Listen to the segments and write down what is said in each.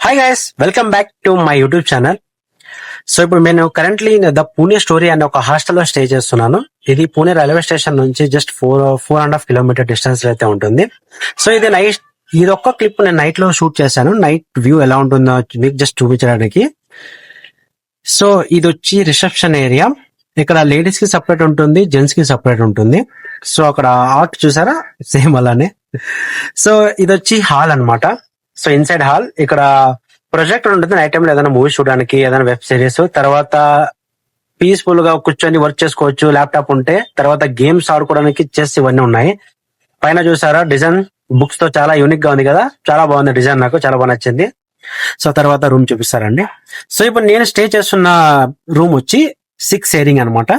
Hi guys, welcome back to my YouTube channel. So ఇప్పుడు నేను currently the Pune story అనే ఒక హాస్టల్లో స్టే చేస్తున్నాను. ఇది పూణే రైల్వే స్టేషన్ నుంచి జస్ట్ 4.5 కిలోమీటర్ డిస్టెన్స్ అయితే ఉంటుంది. సో ఇది ఒక్క క్లిప్ నేను నైట్ లో షూట్ చేశాను. నైట్ వ్యూ ఎలా ఉంటుందో మీకు జస్ట్ చూపించడానికి. సో ఇది వచ్చి రిసెప్షన్ ఏరియా. ఇక్కడ లేడీస్ కి సపరేట్ ఉంటుంది, జెంట్స్ కి సపరేట్ ఉంటుంది. సో అక్కడ ఆర్ట్ చూసారా, సేమ్ అలానే. సో ఇది వచ్చి హాల్ అన్నమాట. సో ఇన్సైడ్ హాల్ ఇక్కడ ప్రొజెక్టర్ ఉంటుంది. నైట్ టైంలో ఏదైనా మూవీ చూడడానికి, ఏదైనా వెబ్ సిరీస్, తర్వాత పీస్ఫుల్ గా కూర్చొని వర్క్ చేసుకోవచ్చు ల్యాప్టాప్ ఉంటే. తర్వాత గేమ్స్ ఆడుకోవడానికి చెస్ ఇవన్నీ ఉన్నాయి. పైన చూసారా డిజైన్ బుక్స్ తో చాలా యూనిక్ గా ఉంది కదా, చాలా బాగుంది డిజైన్, నాకు చాలా బాగా నచ్చింది. సో తర్వాత రూమ్ చూపిస్తారండి. సో ఇప్పుడు నేను స్టే చేస్తున్న రూమ్ వచ్చి 6 షేరింగ్ అనమాట.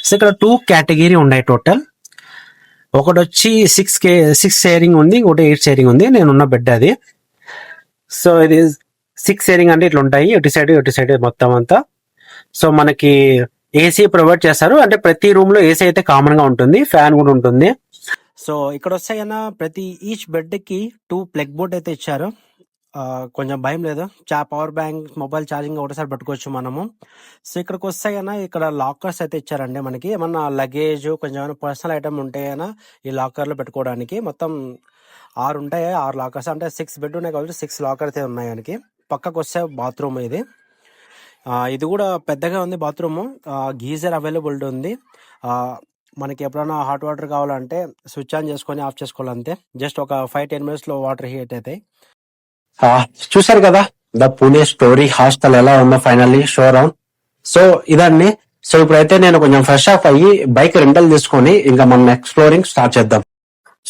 సో ఇక్కడ 2 కేటగిరీ ఉన్నాయి టోటల్. ఒకటి వచ్చి 6 షేరింగ్ ఉంది, ఇంకోటి 8 షేరింగ్ ఉంది. నేనున్న బెడ్ అది. సో ఇది 6 షేరింగ్ అంటే ఇట్లా ఉంటాయి, ఇటు సైడ్ మొత్తం అంతా. సో మనకి ఏసీ ప్రొవైడ్ చేస్తారు. అంటే ప్రతి రూమ్ లో ఏసీ అయితే కామన్ గా ఉంటుంది, ఫ్యాన్ కూడా ఉంటుంది. సో ఇక్కడ వస్తాయన్నా ప్రతి ఈచ్ బెడ్ కి 2 ప్లగ్ బోర్డ్ అయితే ఇచ్చారు. కొంచెం భయం లేదు, పవర్ బ్యాంక్, మొబైల్ ఛార్జింగ్ ఒకటేసారి పట్టుకోవచ్చు మనము. సో ఇక్కడికి వస్తాయన్నా ఇక్కడ లాకర్స్ అయితే ఇచ్చారండి. మనకి ఏమన్నా లగేజ్, కొంచెం ఏమైనా పర్సనల్ ఐటమ్ ఉంటేనా ఈ లాకర్ లో పెట్టుకోవడానికి. మొత్తం 6 ఉంటాయి, 6 లాకర్స్. అంటే 6 బెడ్ ఉన్నాయి కాబట్టి 6 లాకర్ అయితే ఉన్నాయి మనకి. పక్కకు వస్తే బాత్రూమ్ ఇది కూడా పెద్దగా ఉంది బాత్రూమ్. గీజర్ అవైలబుల్ ఉంది. మనకి ఎప్పుడైనా హాట్ వాటర్ కావాలంటే స్విచ్ ఆన్ చేసుకొని ఆఫ్ చేసుకోవాలంతే. జస్ట్ ఒక 5-10 మినిట్స్ లో వాటర్ హీట్ అవుతాయి. చూసారు కదా ద పూణే స్టోరీ హాస్టల్ ఎలా ఉందో ఫైనల్లీ షో రౌండ్. సో ఇదాన్ని. సో ఇప్పుడైతే నేను కొంచెం ఫ్రెష్ అప్ అయ్యి బైక్ రెంటల్ తీసుకొని ఇంకా మనం ఎక్స్ప్లోరింగ్ స్టార్ట్ చేద్దాం.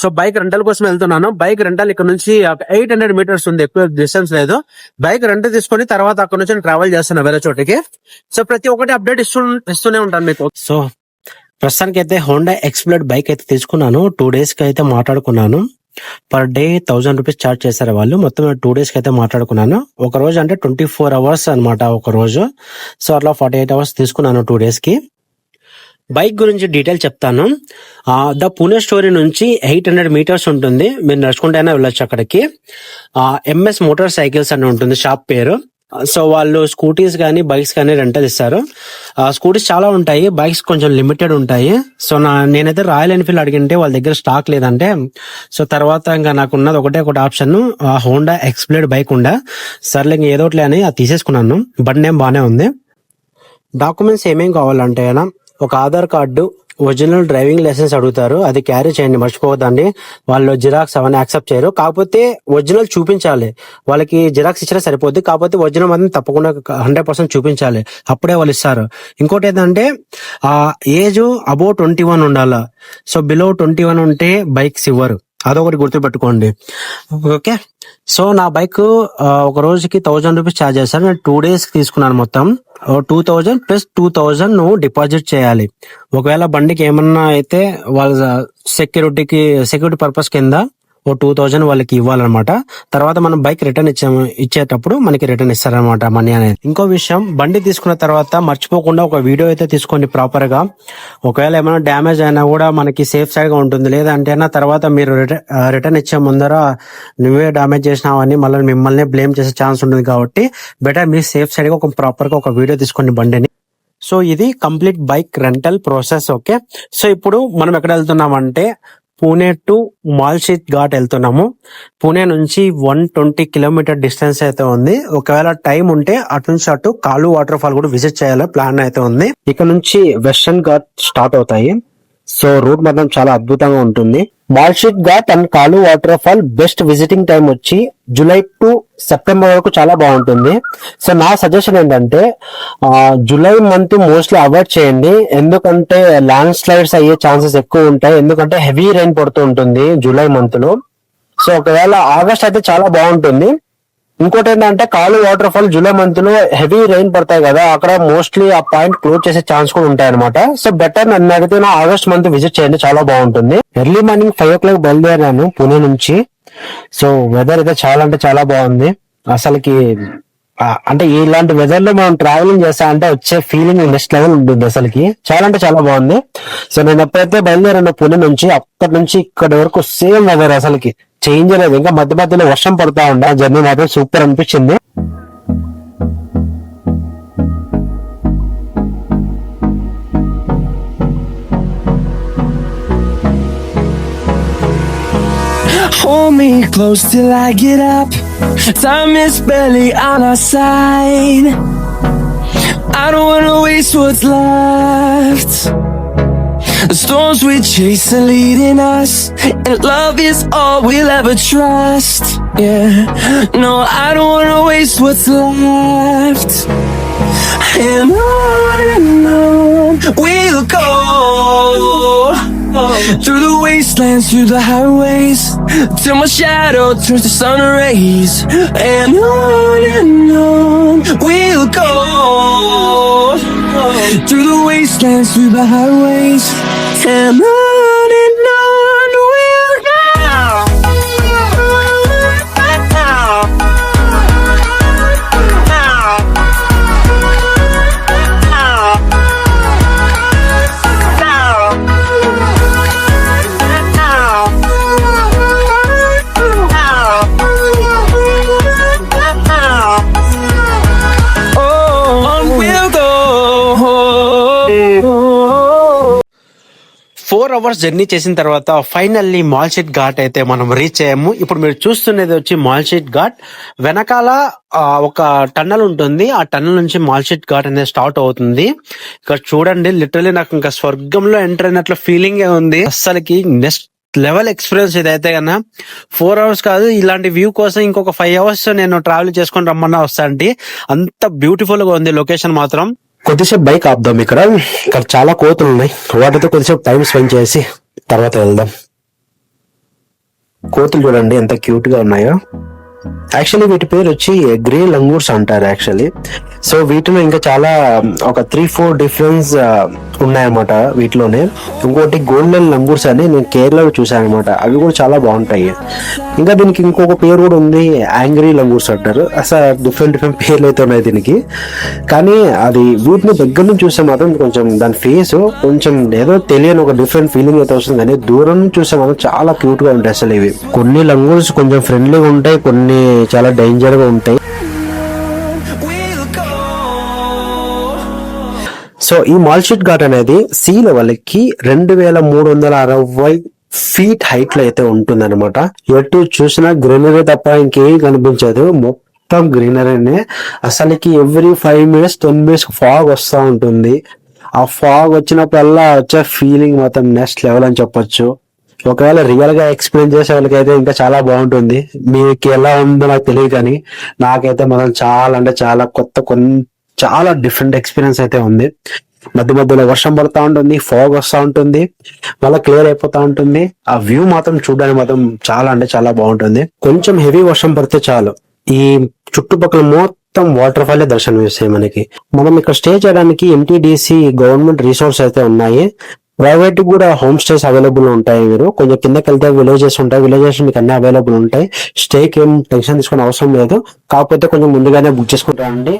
సో బైక్ రెంటల్ కోసం వెళ్తున్నాను. బైక్ రెంటల్ ఇక్కడ నుంచి 800 మీటర్స్ ఉంది, ఎక్కువ డిస్టెన్స్ లేదు. బైక్ రెంటల్ తీసుకొని తర్వాత అక్కడ నుంచి ట్రావెల్ చేస్తాను వేరే చోటికి. సో ప్రతి ఒక్కటి అప్డేట్ ఇస్తూనే ఉంటాను మీకు. సో ప్రస్తుతానికి అయితే హోండా ఎక్స్ప్లోర్ బైక్ అయితే తీసుకున్నాను. 2 days కి అయితే మాట్లాడుకున్నాను. పర్ డే 1000 రూపీస్ చార్జ్ చేశారు వాళ్ళు. మొత్తం 2 days కి అయితే మాట్లాడుకున్నాను. ఒక రోజు అంటే 24 hours అనమాట ఒక రోజు. సో అట్లా 48 hours తీసుకున్నాను 2 days కి. బైక్ గురించి డీటెయిల్ చెప్తాను. ద పూణే స్టోరీ నుంచి 800 మీటర్స్ ఉంటుంది. మీరు నడుచుకుంటైనా వెళ్ళొచ్చు అక్కడికి. ఎంఎస్ మోటార్ సైకిల్స్ అని ఉంటుంది షాప్ పేరు. సో వాళ్ళు స్కూటీస్ కానీ బైక్స్ కానీ రెంటల్ ఇస్తారు. స్కూటీస్ చాలా ఉంటాయి, బైక్స్ కొంచెం లిమిటెడ్ ఉంటాయి. సో నేనైతే రాయల్ ఎన్ఫీల్డ్ అడిగింటే వాళ్ళ దగ్గర స్టాక్ లేదంటే, సో తర్వాత ఇంకా నాకు ఉన్నది ఒకటి ఆప్షన్, హోండా ఎక్స్ప్లోర్ బైక్ ఉండే. సర్లే ఇంక ఏదో ఒకటి అని అది తీసేసుకున్నాను. బండి ఏం బాగానే ఉంది. డాక్యుమెంట్స్ ఏమేం కావాలంటే ఒక Aadhaar card, original driving licence అడుగుతారు, అది క్యారీ చేయండి, మర్చిపోవద్దండి. వాళ్ళు జిరాక్స్ అవన్నీ యాక్సెప్ట్ చేయరు. కాకపోతే ఒరిజినల్ చూపించాలి. వాళ్ళకి జిరాక్స్ ఇచ్చినా సరిపోద్ది, కాకపోతే ఒరిజినల్ మాత్రం తప్పకుండా 100% చూపించాలి, అప్పుడే వాళ్ళు ఇస్తారు. ఇంకోటి ఏంటంటే ఏజ్ అబౌవ్ 21 ఉండాల. సో బిలో 21 ఉంటే బైక్స్ ఇవ్వరు, అదొకటి గుర్తుపెట్టుకోండి. ఓకే. సో నా బైక్ ఒక రోజుకి 1000 రూపీస్ ఛార్జ్ చేస్తారు. నేను 2 days కి తీసుకున్నాను. మొత్తం 2000 ప్లస్ 2000 నువ్వు డిపాజిట్ చేయాలి. ఒకవేళ బండికి ఏమన్నా అయితే వాళ్ళ సెక్యూరిటీ పర్పస్ కింద 2000 వాళ్ళకి ఇవ్వాలన్నమాట. తర్వాత మనం బైక్ రిటర్న్ ఇచ్చేటప్పుడు మనకి రిటర్న్ ఇస్తారనమాట మనీ అనేది. ఇంకో విషయం, బండి తీసుకున్న తర్వాత మర్చిపోకుండా ఒక వీడియో అయితే తీసుకోండి ప్రాపర్ గా. ఒకవేళ ఏమైనా డ్యామేజ్ అయినా కూడా మనకి సేఫ్ సైడ్ గా ఉంటుంది. లేదంటే తర్వాత మీరు రిటర్న్ ఇచ్చే ముందర నువ్వే డ్యామేజ్ చేసినావని మళ్ళీ మిమ్మల్ని బ్లేమ్ చేసే ఛాన్స్ ఉంటుంది. కాబట్టి బెటర్ మీరు సేఫ్ సైడ్ గా ఒక ప్రాపర్ గా ఒక వీడియో తీసుకోండి బండిని. సో ఇది complete bike rental process. Okay. So ఇప్పుడు మనం ఎక్కడ వెళ్తున్నామంటే పూణే టు మాల్షీత్ ఘాట్ వెళ్తున్నాము. పూణే నుంచి 120 కిలోమీటర్ డిస్టెన్స్ అయితే ఉంది. ఒకవేళ టైం ఉంటే అటు నుంచి అటు కాలు వాటర్ ఫాల్ కూడా విజిట్ చేయాలి ప్లాన్ అయితే ఉంది. ఇక్కడ నుంచి వెస్టర్న్ ఘాట్ స్టార్ట్ అవుతాయి. సో రూట్ మాత్రం చాలా అద్భుతంగా ఉంటుంది. మాల్షీత్ ఘాట్ అండ్ కాలు water fall best visiting time వచ్చి జూలై టు సెప్టెంబర్ వరకు చాలా బాగుంటుంది. సో నా సజెషన్ ఏంటంటే జూలై మంత్ మోస్ట్లీ అవాయిడ్ చేయండి, ఎందుకంటే ల్యాండ్ స్లైడ్స్ అయ్యే ఛాన్సెస్ ఎక్కువ ఉంటాయి. ఎందుకంటే హెవీ రైన్ పడుతూ ఉంటుంది జూలై మంత్ లో. సో ఒకవేళ ఆగస్ట్ అయితే చాలా బాగుంటుంది. ఇంకోటి ఏంటంటే కాలు వాటర్ ఫాల్ జూలై మంత్ లో హెవీ రెయిన్ పడతాయి కదా, అక్కడ మోస్ట్లీ ఆ పాయింట్ క్లోజ్ చేసే ఛాన్స్ కూడా ఉంటాయి అనమాట. సో బెటర్ నన్ను అడిగితే ఆగస్ట్ మంత్ విజిట్ చేయండి, చాలా బాగుంటుంది. ఎర్లీ మార్నింగ్ 5 o'clock బయలుదేరాను పూణే నుంచి. సో వెదర్ అయితే చాలా అంటే చాలా బాగుంది అసలుకి. అంటే ఇలాంటి వెదర్ లో మనం ట్రావెలింగ్ చేస్తా అంటే వచ్చే ఫీలింగ్ నెక్స్ట్ లెవెల్ ఉంటుంది అసలుకి. చాలా అంటే చాలా బాగుంది. సో నేను ఎప్పుడైతే బయలుదేరాను పూణే నుంచి, అక్కడి నుంచి ఇక్కడి వరకు సేమ్ వెదర్ అసలుకి. చేంజ్ అనేది. ఇంకా మధ్య మధ్యలో వర్షం పడుతూ ఉండే, జర్నీ మాత్రం సూపర్ అనిపించింది. Hold me close till I get up. Time is barely on our side. I don't wanna waste what's left. The storms we chase are leading us, and love is all we'll ever trust. Yeah, no, I don't wanna waste what's left. And on we'll go, through the wastelands, through the highways, till my shadow turns to sun rays. And on we'll go, through the wastelands, through the highways, and on we'll go. Four hours journey చేసిన తర్వాత finally మాల్షెట్ ghat అయితే మనం reach అయ్యాము. ఇప్పుడు మీరు చూస్తున్నది వచ్చి మాల్షెట్ ఘాట్. వెనకాల ఒక టన్నల్ ఉంటుంది, ఆ టన్నల్ నుంచి మాల్షెట్ ఘాట్ అనేది స్టార్ట్ అవుతుంది. ఇక్కడ చూడండి, లిటరలీ నాకు ఇంకా స్వర్గంలో ఎంటర్ అయినట్లు ఫీలింగ్ ఉంది. అస్సలకి నెక్స్ట్ లెవెల్ ఎక్స్పీరియన్స్ ఇదైతే కన్నా. 4 అవర్స్ కాదు, ఇలాంటి వ్యూ కోసం ఇంకొక 5 అవర్స్ నేను ట్రావెల్ చేసుకొని రమ్మన్నా వస్తాంటి. అంత బ్యూటిఫుల్ గా ఉంది లొకేషన్ మాత్రం. కొద్దిసేపు బైక్ ఆపుదాం. ఇక్కడ చాలా కోతులు ఉన్నాయి, వాటితో కొద్దిసేపు టైం స్పెండ్ చేసి తర్వాత వెళ్దాం. కోతులు చూడండి ఎంత క్యూట్ గా ఉన్నాయో. యాక్చువల్లీ వీటి పేరు వచ్చి గ్రే లంగూర్స్ అంటారు యాక్చువల్లీ. సో వీటిలో ఇంకా చాలా ఒక 3-4 డిఫరెన్స్ ఉన్నాయన్నమాట వీటిలోనే. ఇంకోటి గోల్డెన్ లంగూర్స్ అని నేను కేరళలో చూసాను అనమాట, అవి కూడా చాలా బాగుంటాయి. ఇంకా దీనికి ఇంకొక పేరు కూడా ఉంది, యాంగ్రీ లంగూర్స్ అంటారు. అసలు డిఫరెంట్ పేర్లు అయితే ఉన్నాయి దీనికి. కానీ అది వీటిని దగ్గర నుంచి చూస్తే మాత్రం కొంచెం దాని ఫేస్ కొంచెం ఏదో తెలియని ఒక డిఫరెంట్ ఫీలింగ్ అయితే వస్తుంది. కానీ దూరం నుంచి చూస్తే మాత్రం చాలా క్యూట్ గా ఉంటాయి అసలు ఇవి. కొన్ని లంగూర్స్ కొంచెం ఫ్రెండ్లీగా ఉంటాయి, కొన్ని చాలా డేంజర్ గా ఉంటాయి. సో ఈ మాల్షెట్ ఘాట్ అనేది సీ లెవెల్ కి 2360 ఫీట్ హైట్ లో అయితే ఉంటుంది అనమాట. ఎటు చూసినా గ్రీనరీ తప్ప ఇంకేం కనిపించదు, మొత్తం గ్రీనరీనే. అసలుకి ఎవ్రీ 5 minutes 10 minutes ఫాగ్ వస్తూ ఉంటుంది. ఆ ఫాగ్ వచ్చినప్పుడల్లా వచ్చే ఫీలింగ్ మాత్రం నెక్స్ట్ లెవెల్ అని చెప్పొచ్చు. ఒకవేళ రియల్ గా ఎక్స్ప్లెయిన్ చేసే వాళ్ళకైతే ఇంకా చాలా బాగుంటుంది. మీకు ఎలా ఉందో నాకు తెలియదు, కానీ నాకైతే మాత్రం చాలా అంటే చాలా చాలా డిఫరెంట్ ఎక్స్పీరియన్స్ అయితే ఉంది. మధ్య మధ్యలో వర్షం పడుతూ ఉంటుంది, ఫాగ్ వస్తూ ఉంటుంది, మళ్ళీ క్లియర్ అయిపోతా ఉంటుంది. ఆ వ్యూ మాత్రం చూడడానికి మాత్రం చాలా అంటే చాలా బాగుంటుంది. కొంచెం హెవీ వర్షం పడితే చాలు, ఈ చుట్టుపక్కల మొత్తం వాటర్ ఫాల్ దర్శనం ఇస్తాయి మనకి. మనం ఇక్కడ స్టే చేయడానికి MTDC గవర్నమెంట్ రిసార్ట్స్ అయితే ఉన్నాయి. ప్రైవేట్ కూడా హోమ్ స్టేస్ అవైలబుల్ ఉంటాయి. మీరు కొంచెం కిందకి వెళ్తే విలేజెస్ ఉంటాయి, విలేజెస్ మీకు అన్ని అవైలబుల్ ఉంటాయి. స్టేకి ఏం టెన్షన్ తీసుకునే అవసరం లేదు, కాకపోతే కొంచెం ముందుగానే బుక్ చేసుకుంటారండి.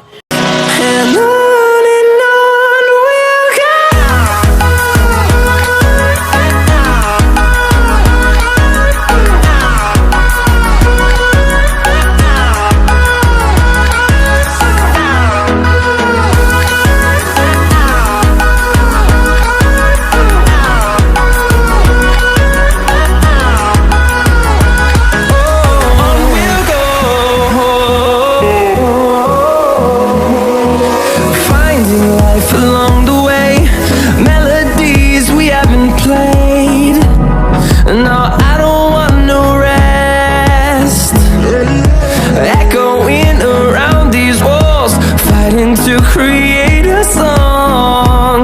Create a song,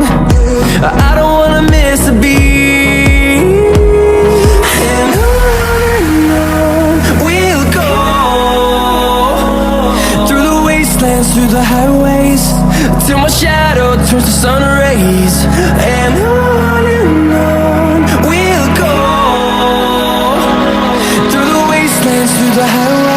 I don't wanna miss a beat. And on we'll go, through the wastelands, through the highways, till my shadow turns to sun rays. And on we'll go, through the wastelands, through the highways.